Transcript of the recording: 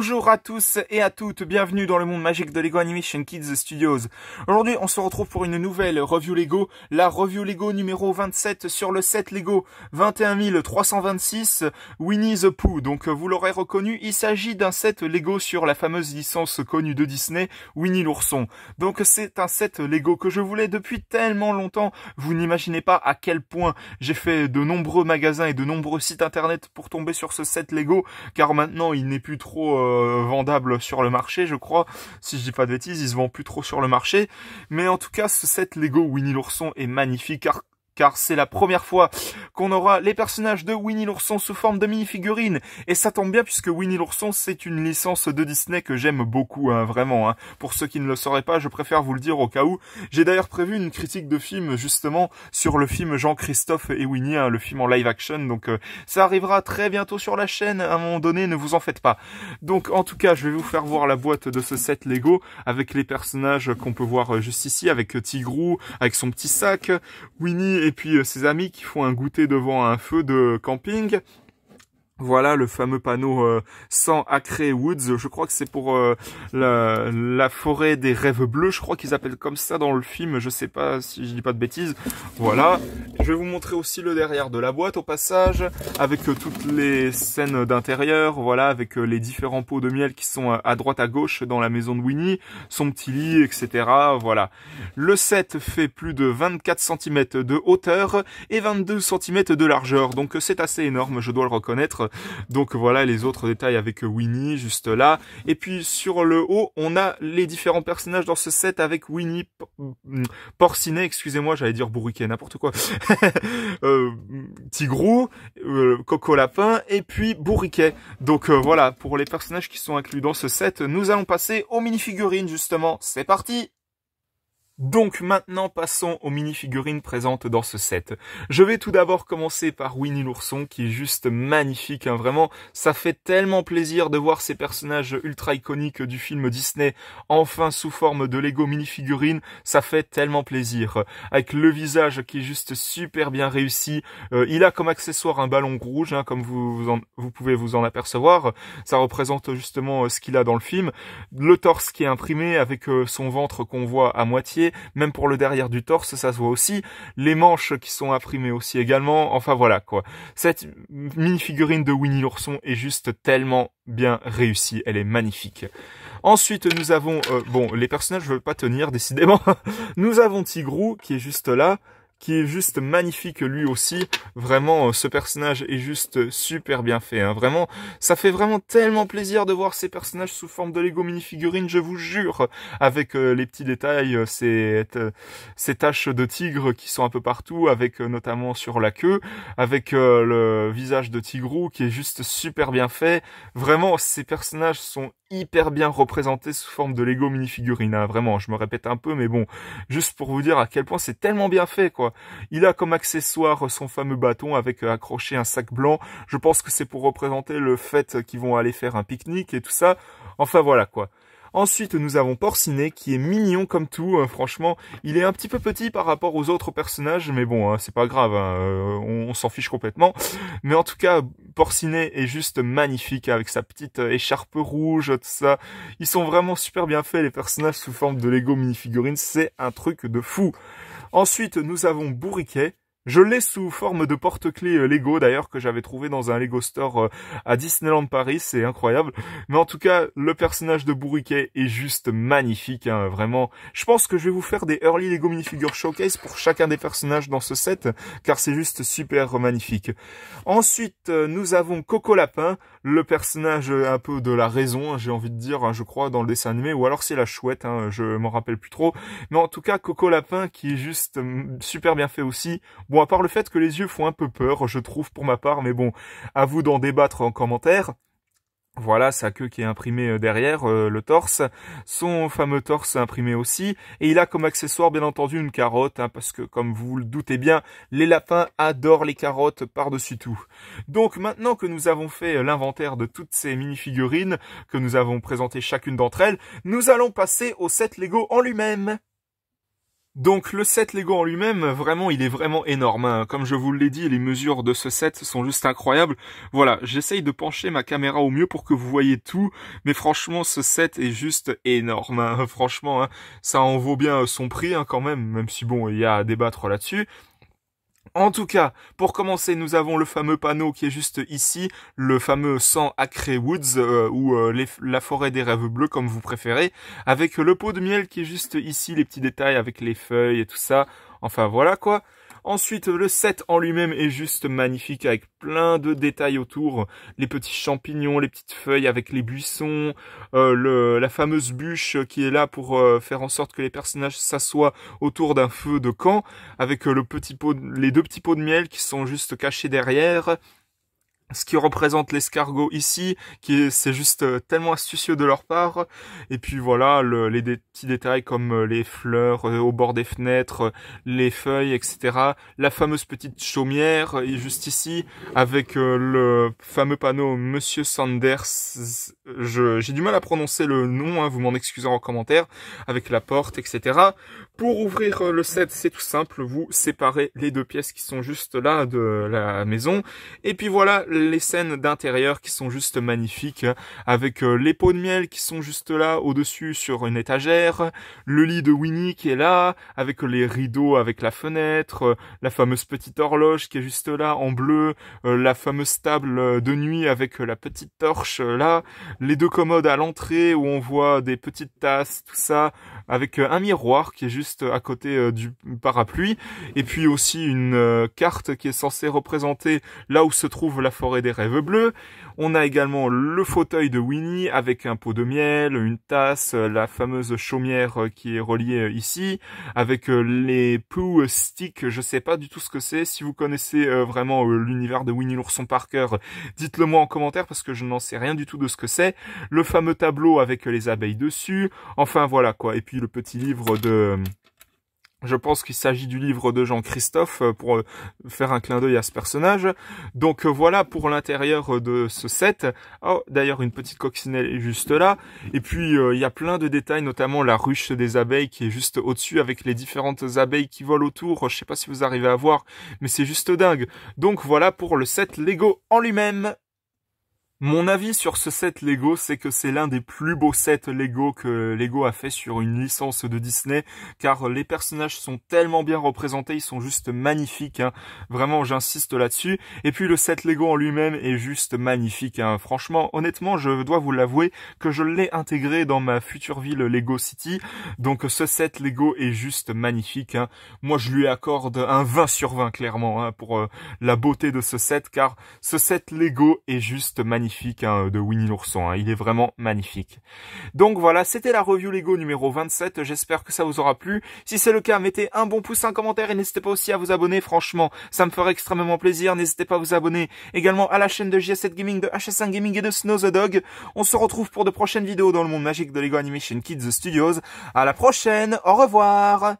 Bonjour à tous et à toutes, bienvenue dans le monde magique de Lego Animation Kids Studios. Aujourd'hui, on se retrouve pour une nouvelle review Lego, la review Lego numéro 27 sur le set Lego 21326 Winnie the Pooh. Donc vous l'aurez reconnu, il s'agit d'un set Lego sur la fameuse licence connue de Disney, Winnie l'ourson. Donc c'est un set Lego que je voulais depuis tellement longtemps, vous n'imaginez pas à quel point j'ai fait de nombreux magasins et de nombreux sites internet pour tomber sur ce set Lego, car maintenant il n'est plus trop vendable sur le marché, je crois. Si je dis pas de bêtises, il se vend plus trop sur le marché. Mais en tout cas, ce set Lego Winnie l'ourson est magnifique car c'est la première fois qu'on aura les personnages de Winnie l'ourson sous forme de mini-figurines. Et ça tombe bien puisque Winnie l'ourson, c'est une licence de Disney que j'aime beaucoup, vraiment. Pour ceux qui ne le sauraient pas, je préfère vous le dire au cas où. J'ai d'ailleurs prévu une critique de film, justement, sur le film Jean-Christophe et Winnie, le film en live action. Donc ça arrivera très bientôt sur la chaîne, à un moment donné, ne vous en faites pas. Donc en tout cas, je vais vous faire voir la boîte de ce set Lego, avec les personnages qu'on peut voir juste ici, avec Tigrou, avec son petit sac, Winnie et puis ses amis qui font un goûter devant un feu de camping. Voilà le fameux panneau 100 Acre Woods, je crois que c'est pour la forêt des rêves bleus, je crois qu'ils appellent comme ça dans le film, je sais pas si je dis pas de bêtises. Voilà, je vais vous montrer aussi le derrière de la boîte au passage, avec toutes les scènes d'intérieur, voilà, avec les différents pots de miel qui sont à droite à gauche dans la maison de Winnie, son petit lit, etc. Voilà. Le set fait plus de 24 cm de hauteur et 22 cm de largeur, donc c'est assez énorme, je dois le reconnaître. Donc voilà les autres détails avec Winnie juste là. Et puis sur le haut, on a les différents personnages dans ce set avec Winnie, Porcinet, excusez-moi, j'allais dire Bourriquet, n'importe quoi. Tigrou, Coco Lapin et puis Bourriquet. Donc voilà, pour les personnages qui sont inclus dans ce set, nous allons passer aux mini-figurines justement. C'est parti! Donc maintenant passons aux mini-figurines présentes dans ce set. Je vais tout d'abord commencer par Winnie l'ourson qui est juste magnifique, vraiment. Ça fait tellement plaisir de voir ces personnages ultra iconiques du film Disney enfin sous forme de Lego mini-figurines. Ça fait tellement plaisir. Avec le visage qui est juste super bien réussi. Il a comme accessoire un ballon rouge, comme vous pouvez vous en apercevoir. Ça représente justement ce qu'il a dans le film. Le torse qui est imprimé avec son ventre qu'on voit à moitié. Même pour le derrière du torse, ça se voit aussi. Les manches qui sont imprimées aussi également. Enfin voilà quoi. Cette mini-figurine de Winnie l'ourson est juste tellement bien réussie. Elle est magnifique. Ensuite, nous avons... bon, les personnages ne veulent pas tenir, décidément. Nous avons Tigrou qui est juste là, qui est juste magnifique lui aussi. Vraiment, ce personnage est juste super bien fait. Vraiment, ça fait vraiment tellement plaisir de voir ces personnages sous forme de Lego mini-figurines, je vous jure. Avec les petits détails, ces taches de tigre qui sont un peu partout, avec notamment sur la queue, avec le visage de Tigrou qui est juste super bien fait. Vraiment, ces personnages sont hyper bien représentés sous forme de Lego mini-figurines. Vraiment, je me répète un peu, mais bon, juste pour vous dire à quel point c'est tellement bien fait, quoi. Il a comme accessoire son fameux bâton avec accroché un sac blanc. Je pense que c'est pour représenter le fait qu'ils vont aller faire un pique-nique et tout ça. Enfin voilà quoi. Ensuite, nous avons Porcinet qui est mignon comme tout. Franchement, il est un petit peu petit par rapport aux autres personnages, mais bon, c'est pas grave. On s'en fiche complètement. Mais en tout cas, Porcinet est juste magnifique avec sa petite écharpe rouge, tout ça. Ils sont vraiment super bien faits, les personnages sous forme de Lego minifigurines. C'est un truc de fou. Ensuite, nous avons Bourriquet. Je l'ai sous forme de porte-clés Lego d'ailleurs que j'avais trouvé dans un Lego Store à Disneyland Paris, c'est incroyable. Mais en tout cas, le personnage de Bourriquet est juste magnifique, vraiment. Je pense que je vais vous faire des Early Lego Minifigure Showcase pour chacun des personnages dans ce set, car c'est juste super magnifique. Ensuite, nous avons Coco Lapin, le personnage un peu de la raison, j'ai envie de dire, je crois, dans le dessin animé, ou alors c'est la chouette, je m'en rappelle plus trop. Mais en tout cas, Coco Lapin qui est juste super bien fait aussi. Bon, à part le fait que les yeux font un peu peur, je trouve pour ma part, mais bon, à vous d'en débattre en commentaire. Voilà, sa queue qui est imprimée derrière, le torse, son fameux torse imprimé aussi, et il a comme accessoire bien entendu une carotte, parce que comme vous le doutez bien, les lapins adorent les carottes par-dessus tout. Donc maintenant que nous avons fait l'inventaire de toutes ces mini-figurines, que nous avons présenté chacune d'entre elles, nous allons passer au set Lego en lui-même. Donc le set Lego en lui-même, vraiment, il est vraiment énorme, hein. Comme je vous l'ai dit, les mesures de ce set sont juste incroyables. Voilà, j'essaye de pencher ma caméra au mieux pour que vous voyez tout, mais franchement, ce set est juste énorme, hein. Franchement, hein, ça en vaut bien son prix, hein, quand même si bon, il y a à débattre là-dessus. En tout cas, pour commencer, nous avons le fameux panneau qui est juste ici, le fameux 100 Acre Woods, ou la forêt des rêves bleus, comme vous préférez, avec le pot de miel qui est juste ici, les petits détails avec les feuilles et tout ça. Enfin, voilà quoi. Ensuite, le set en lui-même est juste magnifique avec plein de détails autour. Les petits champignons, les petites feuilles avec les buissons, la fameuse bûche qui est là pour faire en sorte que les personnages s'assoient autour d'un feu de camp, avec les deux petits pots de miel qui sont juste cachés derrière. Ce qui représente l'escargot ici, c'est juste tellement astucieux de leur part. Et puis voilà, les petits détails comme les fleurs au bord des fenêtres, les feuilles, etc. La fameuse petite chaumière est juste ici, avec le fameux panneau Monsieur Sanders. J'ai du mal à prononcer le nom, hein, vous m'en excuserez en commentaire, avec la porte, etc. Pour ouvrir le set, c'est tout simple, vous séparez les deux pièces qui sont juste là de la maison. Et puis voilà, les scènes d'intérieur qui sont juste magnifiques, avec les pots de miel qui sont juste là au-dessus sur une étagère, le lit de Winnie qui est là, avec les rideaux avec la fenêtre, la fameuse petite horloge qui est juste là en bleu, la fameuse table de nuit avec la petite torche là, les deux commodes à l'entrée où on voit des petites tasses, tout ça, avec un miroir qui est juste à côté du parapluie, et puis aussi une carte qui est censée représenter là où se trouve la forêt des rêves bleus. On a également le fauteuil de Winnie avec un pot de miel, une tasse, la fameuse chaumière qui est reliée ici, avec les Pooh Sticks, je sais pas du tout ce que c'est. Si vous connaissez vraiment l'univers de Winnie l'ourson par cœur, dites-le moi en commentaire parce que je n'en sais rien du tout de ce que c'est. Le fameux tableau avec les abeilles dessus, enfin voilà quoi. Et puis le petit livre de... Je pense qu'il s'agit du livre de Jean-Christophe pour faire un clin d'œil à ce personnage. Donc voilà pour l'intérieur de ce set. Oh, d'ailleurs une petite coccinelle est juste là. Et puis il y a plein de détails, notamment la ruche des abeilles qui est juste au-dessus avec les différentes abeilles qui volent autour. Je sais pas si vous arrivez à voir, mais c'est juste dingue. Donc voilà pour le set Lego en lui-même. Mon avis sur ce set Lego, c'est que c'est l'un des plus beaux sets Lego que Lego a fait sur une licence de Disney, car les personnages sont tellement bien représentés, ils sont juste magnifiques, hein. Vraiment, j'insiste là-dessus. Et puis le set Lego en lui-même est juste magnifique, hein. Franchement, honnêtement, je dois vous l'avouer que je l'ai intégré dans ma future ville Lego City, donc ce set Lego est juste magnifique, hein. Moi, je lui accorde un 20 sur 20, clairement, hein, pour la beauté de ce set, car ce set Lego est juste magnifique. Hein, de Winnie l'ourson, hein. Il est vraiment magnifique. Donc voilà, c'était la review Lego numéro 27, j'espère que ça vous aura plu. Si c'est le cas, mettez un bon pouce, un commentaire et n'hésitez pas aussi à vous abonner, franchement, ça me ferait extrêmement plaisir. N'hésitez pas à vous abonner également à la chaîne de JS7 Gaming, de HS1 Gaming et de Snow the Dog. On se retrouve pour de prochaines vidéos dans le monde magique de Lego Animation Kids Studios. À la prochaine, au revoir.